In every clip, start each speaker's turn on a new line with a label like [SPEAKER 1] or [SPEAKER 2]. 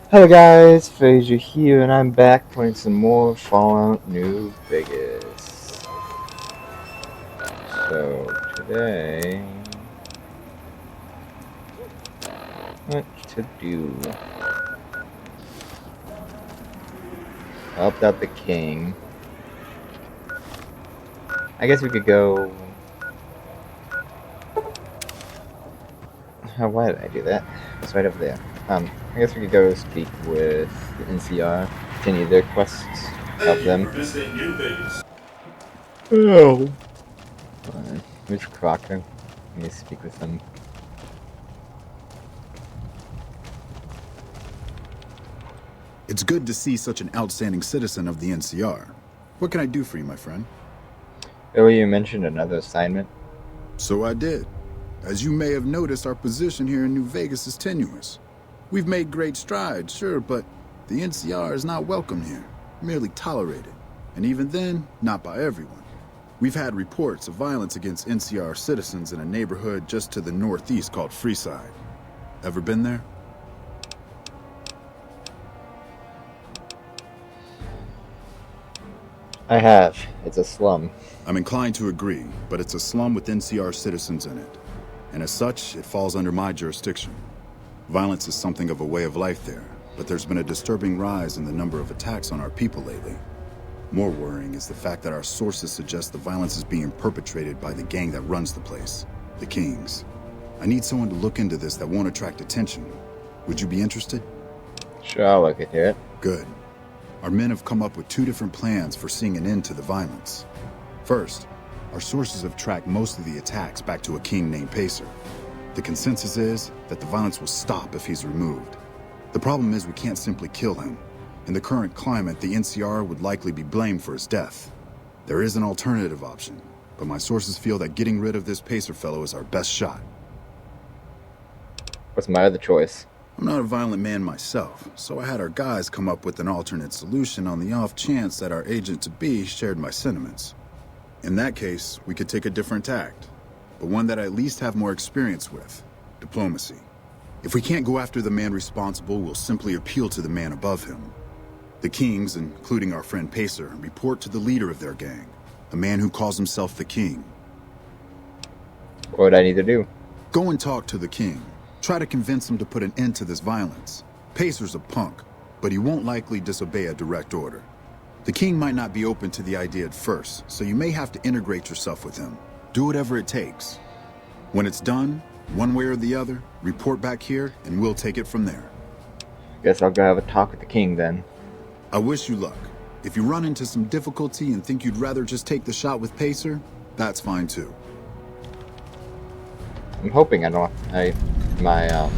[SPEAKER 1] Hello guys, Fraser here, and I'm back playing some more Fallout New Vegas. So today, what to do? Helped out the king. I guess we could go. Oh, why did I do that? It's right over there. I guess we could go speak with the NCR, continue their quests, help
[SPEAKER 2] Thank you
[SPEAKER 1] them.
[SPEAKER 2] for visiting New Vegas.
[SPEAKER 1] Oh. Where's Crocker? Let me speak with them.
[SPEAKER 3] It's good to see such an outstanding citizen of the NCR. What can I do for you, my friend?
[SPEAKER 1] Earlier you mentioned another assignment.
[SPEAKER 3] So I did. As you may have noticed, our position here in New Vegas is tenuous. We've made great strides, sure, but the NCR is not welcome here, merely tolerated. And even then, not by everyone. We've had reports of violence against NCR citizens in a neighborhood just to the northeast called Freeside. Ever been there?
[SPEAKER 1] I have. It's a slum.
[SPEAKER 3] I'm inclined to agree, but it's a slum with NCR citizens in it. And as such, it falls under my jurisdiction. Violence is something of a way of life there, but there's been a disturbing rise in the number of attacks on our people lately. More worrying is the fact that our sources suggest the violence is being perpetrated by the gang that runs the place, the Kings. I need someone to look into this that won't attract attention. Would you be interested?
[SPEAKER 1] Sure, I'll look into it.
[SPEAKER 3] Good. Our men have come up with two different plans for seeing an end to the violence. First, our sources have tracked most of the attacks back to a king named Pacer. The consensus is that the violence will stop if he's removed. The problem is we can't simply kill him. In the current climate, the NCR would likely be blamed for his death. There is an alternative option, but my sources feel that getting rid of this Pacer fellow is our best shot.
[SPEAKER 1] What's my other choice?
[SPEAKER 3] I'm not a violent man myself, so I had our guys come up with an alternate solution on the off chance that our agent-to-be shared my sentiments. In that case, we could take a different tact, but one that I at least have more experience with: diplomacy. If we can't go after the man responsible, we'll simply appeal to the man above him. The Kings, including our friend Pacer, report to the leader of their gang, a man who calls himself the King.
[SPEAKER 1] What would I need to do?
[SPEAKER 3] Go and talk to the King. Try to convince him to put an end to this violence. Pacer's a punk, but he won't likely disobey a direct order. The King might not be open to the idea at first, so you may have to integrate yourself with him. Do whatever it takes. When it's done, one way or the other, report back here and we'll take it from there.
[SPEAKER 1] Guess I'll go have a talk with the king then.
[SPEAKER 3] I wish you luck. If you run into some difficulty and think you'd rather just take the shot with Pacer, that's fine too.
[SPEAKER 1] I'm hoping my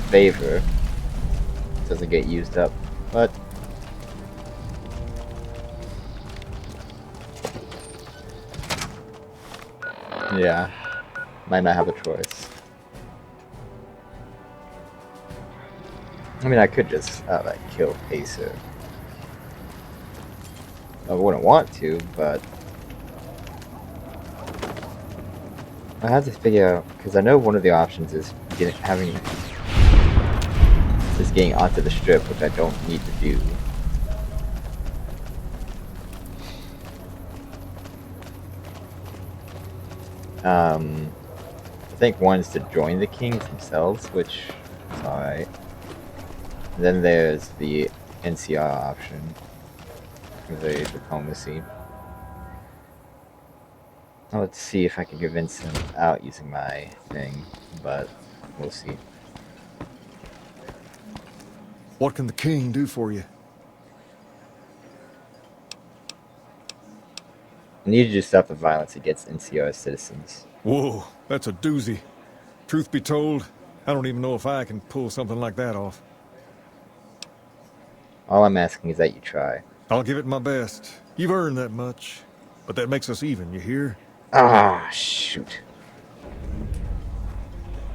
[SPEAKER 1] favor doesn't get used up, but yeah, might not have a choice. I mean, I could just like kill Pacer. I wouldn't want to, but I have to figure out, because I know one of the options is having just getting onto the strip, which I don't need to do. I think one is to join the Kings themselves, which is alright. Then there's the NCR option, the diplomacy. Let's see if I can convince him out using my thing, but we'll see.
[SPEAKER 4] What can the king do for you?
[SPEAKER 1] I need you to stop the violence against NCR citizens.
[SPEAKER 4] Whoa, that's a doozy. Truth be told, I don't even know if I can pull something like that off.
[SPEAKER 1] All I'm asking is that you try.
[SPEAKER 4] I'll give it my best. You've earned that much. But that makes us even, you hear?
[SPEAKER 1] Ah, shoot.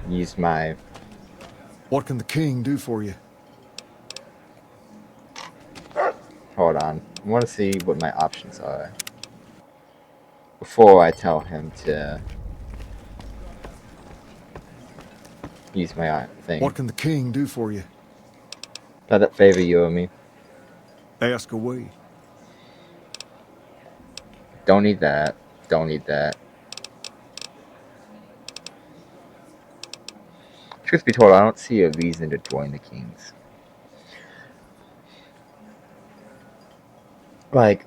[SPEAKER 1] Use my...
[SPEAKER 4] What can the king do for you?
[SPEAKER 1] Hold on. I want to see what my options are before I tell him to use my thing.
[SPEAKER 4] What can the king do for you?
[SPEAKER 1] Does that favor you or me?
[SPEAKER 4] Ask away.
[SPEAKER 1] Don't need that. Don't need that. Truth be told, I don't see a reason to join the Kings. Like,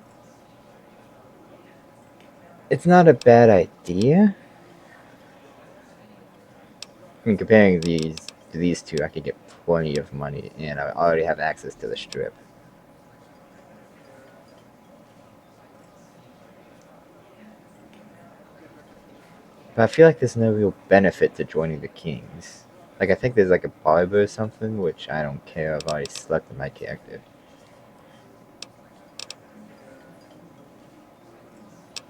[SPEAKER 1] it's not a bad idea. I mean, comparing these to these two, I could get plenty of money, and I already have access to the strip. But I feel like there's no real benefit to joining the Kings. Like, I think there's like a barber or something, which I don't care. I've already selected my character.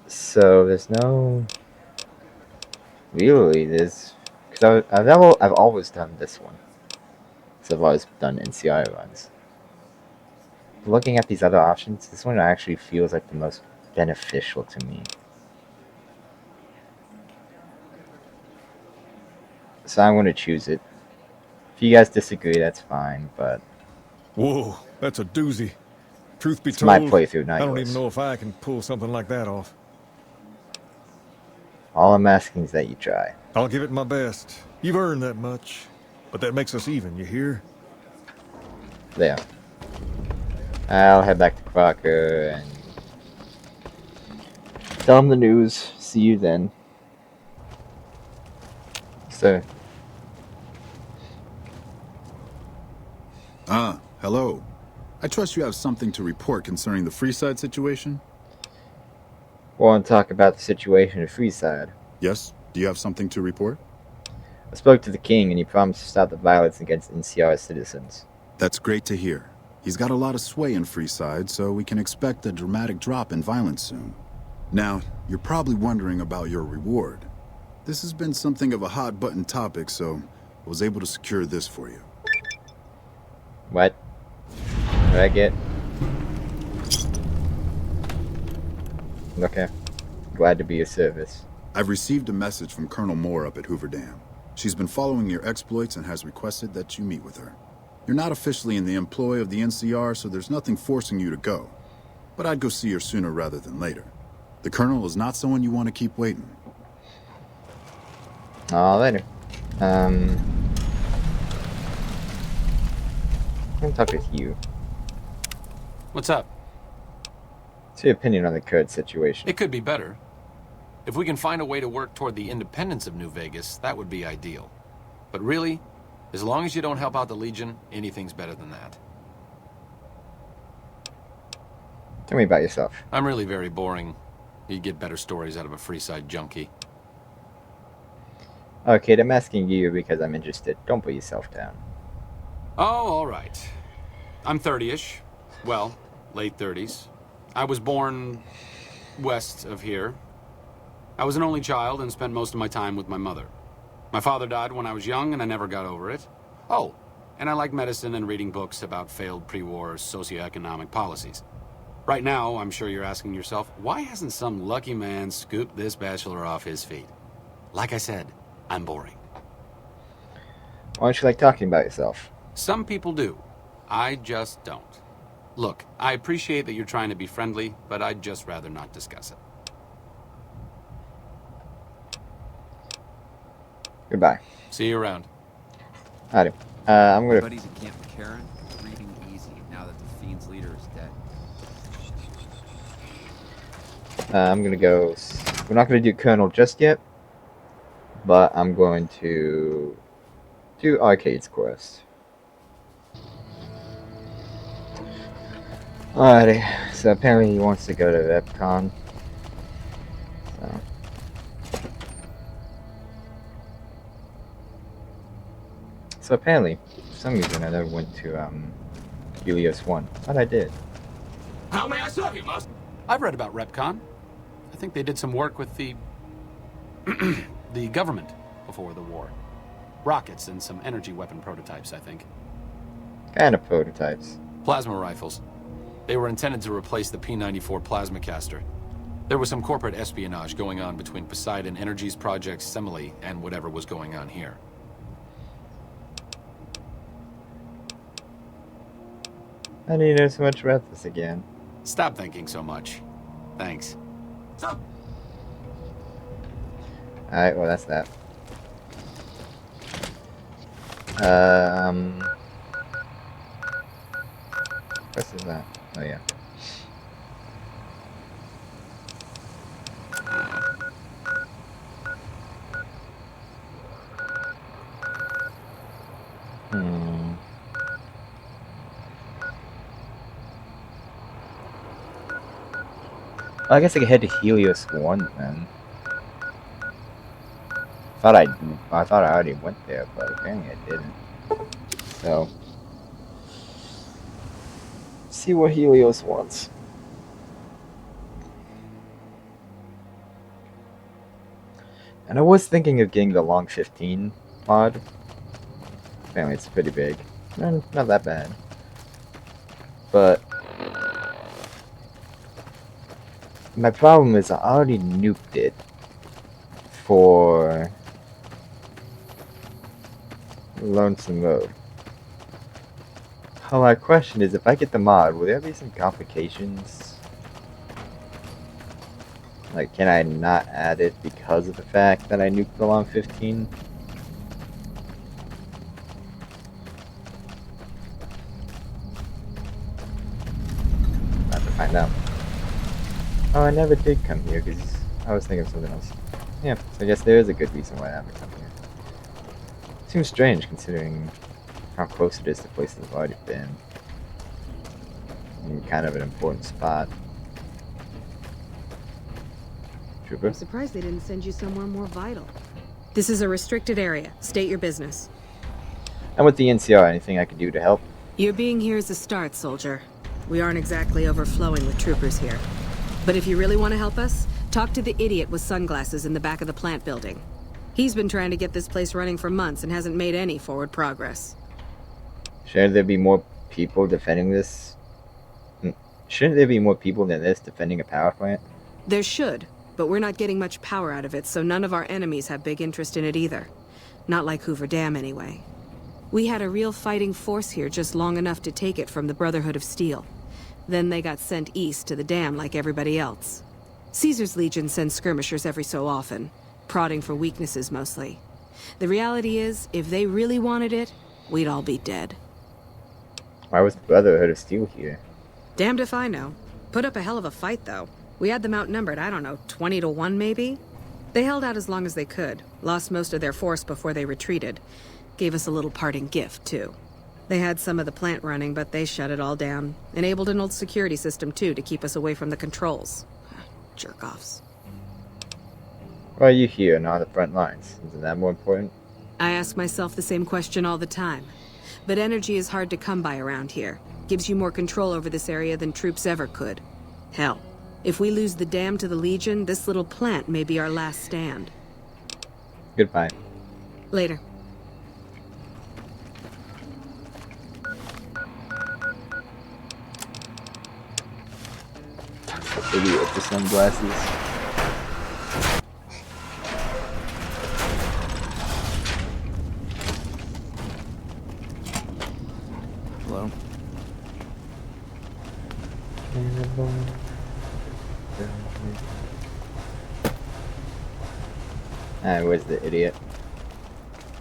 [SPEAKER 1] So there's no... Really, there's... Because I've always done this one. So I've always done NCR runs. Looking at these other options, this one actually feels like the most beneficial to me. So I'm going to choose it. If you guys disagree, that's fine, but...
[SPEAKER 4] Whoa, that's a doozy. Truth be
[SPEAKER 1] It's my
[SPEAKER 4] told,
[SPEAKER 1] playthrough, not
[SPEAKER 4] I don't
[SPEAKER 1] yours.
[SPEAKER 4] even know if I can pull something like that off.
[SPEAKER 1] All I'm asking is that you try.
[SPEAKER 4] I'll give it my best. You've earned that much. But that makes us even, you hear?
[SPEAKER 1] There. I'll head back to Crocker and tell him the news. See you then. Sir.
[SPEAKER 3] Ah, hello. I trust you have something to report concerning the Freeside situation?
[SPEAKER 1] Want to talk about the situation at Freeside?
[SPEAKER 3] Yes? Do you have something to report?
[SPEAKER 1] I spoke to the king and he promised to stop the violence against NCR citizens.
[SPEAKER 3] That's great to hear. He's got a lot of sway in Freeside, so we can expect a dramatic drop in violence soon. Now, you're probably wondering about your reward. This has been something of a hot-button topic, so I was able to secure this for you.
[SPEAKER 1] What? What did I get? Okay. Glad to be of service.
[SPEAKER 3] I've received a message from Colonel Moore up at Hoover Dam. She's been following your exploits and has requested that you meet with her. You're not officially in the employ of the NCR, so there's nothing forcing you to go. But I'd go see her sooner rather than later. The Colonel is not someone you want to keep waiting.
[SPEAKER 1] Later. I'm gonna talk with you.
[SPEAKER 2] What's up?
[SPEAKER 1] What's your opinion on the current situation?
[SPEAKER 2] It could be better. If we can find a way to work toward the independence of New Vegas, that would be ideal. But really, as long as you don't help out the Legion, anything's better than that.
[SPEAKER 1] Tell me about yourself.
[SPEAKER 2] I'm really very boring. You'd get better stories out of a Freeside junkie.
[SPEAKER 1] Okay, I'm asking you because I'm interested. Don't put yourself down.
[SPEAKER 2] Oh, all right. I'm 30-ish. Well, late 30s. I was born west of here. I was an only child and spent most of my time with my mother. My father died when I was young and I never got over it. Oh, and I like medicine and reading books about failed pre-war socioeconomic policies. Right now, I'm sure you're asking yourself, why hasn't some lucky man scooped this bachelor off his feet? Like I said, I'm boring.
[SPEAKER 1] Why don't you like talking about yourself?
[SPEAKER 2] Some people do. I just don't. Look, I appreciate that you're trying to be friendly, but I'd just rather not discuss it.
[SPEAKER 1] Goodbye.
[SPEAKER 2] See you around.
[SPEAKER 1] Howdy. I'm gonna...
[SPEAKER 5] Buddies at Camp McCarran, breathing easy now that the Fiend's leader is dead.
[SPEAKER 1] I'm gonna go... We're not gonna do Colonel just yet, but I'm going to do Arcade's quest. Alrighty, so apparently he wants to go to Epcon. So apparently, for some reason I never went to Helios 1. But I did.
[SPEAKER 2] How may I serve you, Master? I've read about RepCon. I think they did some work with the the government before the war. Rockets and some energy weapon prototypes, I think.
[SPEAKER 1] Kind of prototypes.
[SPEAKER 2] Plasma rifles. They were intended to replace the P-94 plasma caster. There was some corporate espionage going on between Poseidon Energy's project Semele and whatever was going on here.
[SPEAKER 1] I need to know so much about this again.
[SPEAKER 2] Stop thinking so much. Thanks.
[SPEAKER 1] Alright, well that's that. What is that? Oh yeah. Hmm. Well, I guess I could head to Helios 1 then. I thought I already went there, but apparently I didn't. So, see what Helios wants. And I was thinking of getting the Long 15 mod. Apparently it's pretty big. Not that bad. But my problem is I already nuked it for Lonesome Road. How my question is, if I get the mod, will there be some complications? Like, can I not add it because of the fact that I nuked the Long 15? Have to find out. Oh, I never did come here because I was thinking of something else. Yeah, so I guess there is a good reason why I haven't come here. Seems strange considering how close it is to places I've already been. In kind of an important spot. Trooper?
[SPEAKER 6] I'm surprised they didn't send you somewhere more vital. This is a restricted area. State your business.
[SPEAKER 1] And with the NCR, anything I can do to help?
[SPEAKER 6] Your being here is a start, soldier. We aren't exactly overflowing with troopers here. But if you really want to help us, talk to the idiot with sunglasses in the back of the plant building. He's been trying to get this place running for months and hasn't made any forward progress.
[SPEAKER 1] Shouldn't there be more people defending this? Shouldn't there be more people than this defending a power plant?
[SPEAKER 6] There should, but we're not getting much power out of it, so none of our enemies have big interest in it either. Not like Hoover Dam, anyway. We had a real fighting force here just long enough to take it from the Brotherhood of Steel. Then they got sent east to the dam like everybody else. Caesar's Legion sends skirmishers every so often, prodding for weaknesses mostly. The reality is, if they really wanted it, we'd all be dead.
[SPEAKER 1] Why was the Brotherhood of Steel here?
[SPEAKER 6] Damned if I know. Put up a hell of a fight, though. We had them outnumbered, I don't know, 20 to 1 maybe? They held out as long as they could, lost most of their force before they retreated. Gave us a little parting gift, too. They had some of the plant running, but they shut it all down. Enabled an old security system, too, to keep us away from the controls. Jerk-offs.
[SPEAKER 1] Why are you here, not on the front lines? Isn't that more important?
[SPEAKER 6] I ask myself the same question all the time. But energy is hard to come by around here. Gives you more control over this area than troops ever could. Hell, if we lose the dam to the Legion, this little plant may be our last stand.
[SPEAKER 1] Goodbye.
[SPEAKER 6] Later.
[SPEAKER 1] Idiot with the sunglasses.
[SPEAKER 5] Hello?
[SPEAKER 1] Alright, where's the idiot?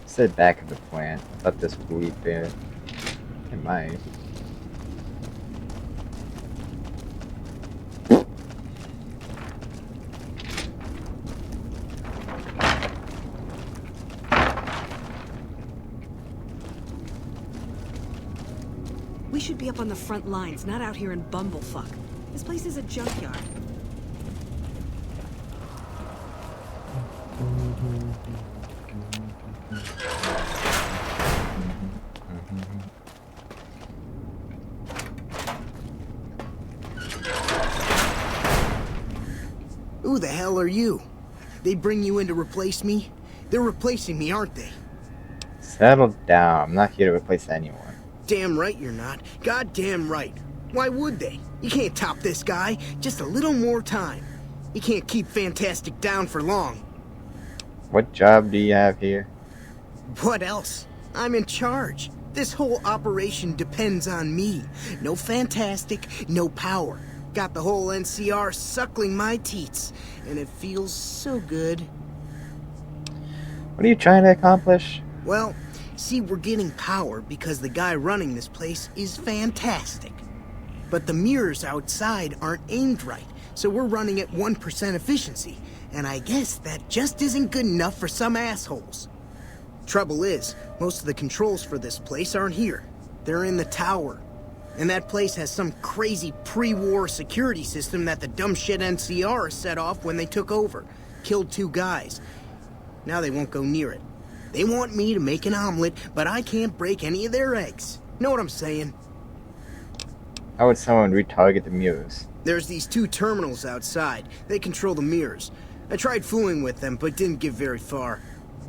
[SPEAKER 1] Said back of the plant. I thought this would lead there. It might.
[SPEAKER 6] We should be up on the front lines, not out here in Bumblefuck. This place is a junkyard.
[SPEAKER 7] Who the hell are you? They bring you in to replace me? They're replacing me, aren't they?
[SPEAKER 1] Settle down. I'm not here to replace anyone.
[SPEAKER 7] Damn right you're not. Goddamn right. Why would they? You can't top this guy. Just a little more time. You can't keep Fantastic down for long.
[SPEAKER 1] What job do you have here?
[SPEAKER 7] What else? I'm in charge. This whole operation depends on me. No fantastic, no power. Got the whole NCR suckling my teats, and it feels so good.
[SPEAKER 1] What are you trying to accomplish?
[SPEAKER 7] Well, see, we're getting power because the guy running this place is fantastic. But the mirrors outside aren't aimed right, so we're running at 1% efficiency, and I guess that just isn't good enough for some assholes. Trouble is, most of the controls for this place aren't here. They're in the tower. And that place has some crazy pre-war security system that the dumb shit NCR set off when they took over. Killed 2 guys. Now they won't go near it. They want me to make an omelet, but I can't break any of their eggs. Know what I'm saying?
[SPEAKER 1] How would someone retarget the mirrors?
[SPEAKER 7] There's these 2 terminals outside. They control the mirrors. I tried fooling with them, but didn't get very far.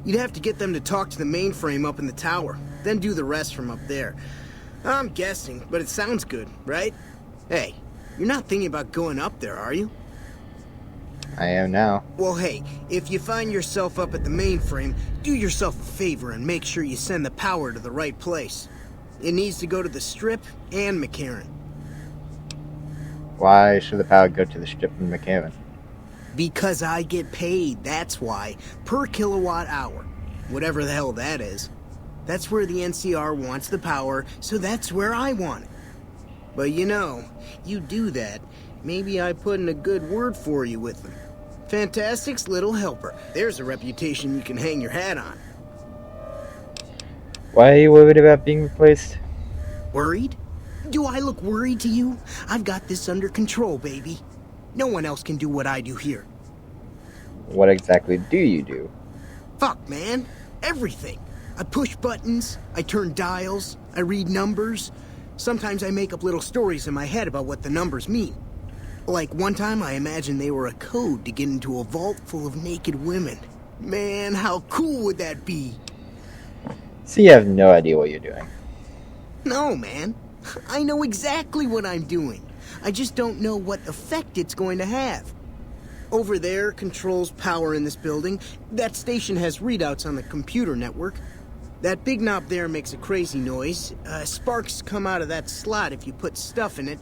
[SPEAKER 7] You'd have to get them to talk to the mainframe up in the tower, then do the rest from up there. I'm guessing, but it sounds good, right? Hey, you're not thinking about going up there, are you?
[SPEAKER 1] I am now.
[SPEAKER 7] Well, hey, if you find yourself up at the mainframe, do yourself a favor and make sure you send the power to the right place. It needs to go to the Strip and McCarran.
[SPEAKER 1] Why should the power go to the Strip and McCarran?
[SPEAKER 7] Because I get paid, that's why. Per kilowatt hour. Whatever the hell that is. That's where the NCR wants the power, so that's where I want it. But you know, you do that, maybe I put in a good word for you with them. Fantastic's little helper. There's a reputation you can hang your hat on.
[SPEAKER 1] Why are you worried about being replaced?
[SPEAKER 7] Worried? Do I look worried to you? I've got this under control, baby. No one else can do what I do here.
[SPEAKER 1] What exactly do you do?
[SPEAKER 7] Fuck, man. Everything. I push buttons, I turn dials, I read numbers. Sometimes I make up little stories in my head about what the numbers mean. Like one time I imagined they were a code to get into a vault full of naked women. Man, how cool would that be?
[SPEAKER 1] So you have no idea what you're doing.
[SPEAKER 7] No, man. I know exactly what I'm doing. I just don't know what effect it's going to have. Over there controls power in this building. That station has readouts on the computer network. That big knob there makes a crazy noise. Sparks come out of that slot if you put stuff in it.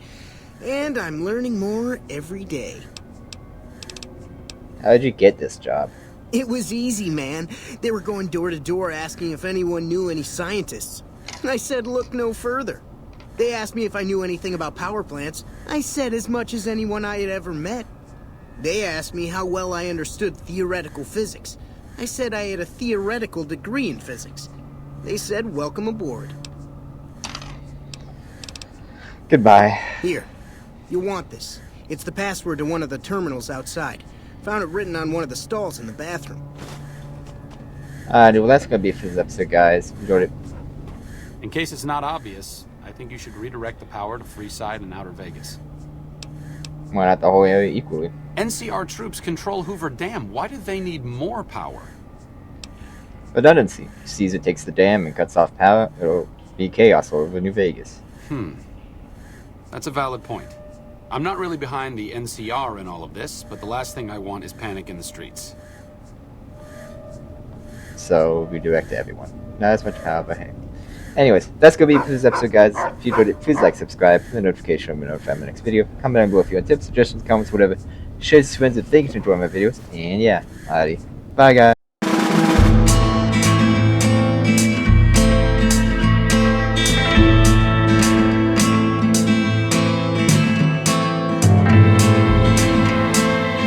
[SPEAKER 7] And I'm learning more every day.
[SPEAKER 1] How did you get this job?
[SPEAKER 7] It was easy, man. They were going door to door asking if anyone knew any scientists. I said look no further. They asked me if I knew anything about power plants. I said as much as anyone I had ever met. They asked me how well I understood theoretical physics. I said I had a theoretical degree in physics. They said welcome aboard.
[SPEAKER 1] Goodbye.
[SPEAKER 7] Here, you'll want this. It's the password to one of the terminals outside. Found it written on one of the stalls in the bathroom.
[SPEAKER 1] Well, that's gonna be it for this episode, guys. Enjoyed it.
[SPEAKER 2] In case it's not obvious, I think you should redirect the power to Freeside and Outer Vegas.
[SPEAKER 1] Why not the whole area equally?
[SPEAKER 2] NCR troops control Hoover Dam. Why do they need more power?
[SPEAKER 1] Redundancy. If Caesar takes the dam and cuts off power, it'll be chaos all over New Vegas.
[SPEAKER 2] That's a valid point. I'm not really behind the NCR in all of this, but the last thing I want is panic in the streets.
[SPEAKER 1] So, redirect to everyone. Not as much power, but hey. Anyways, that's gonna be it for this episode, guys. If you enjoyed it, please like, subscribe, hit the notification to be notified of my next video. Comment down below if you have tips, suggestions, comments, whatever. Share this with friends if they can enjoy my videos. And yeah, alrighty. Bye, guys.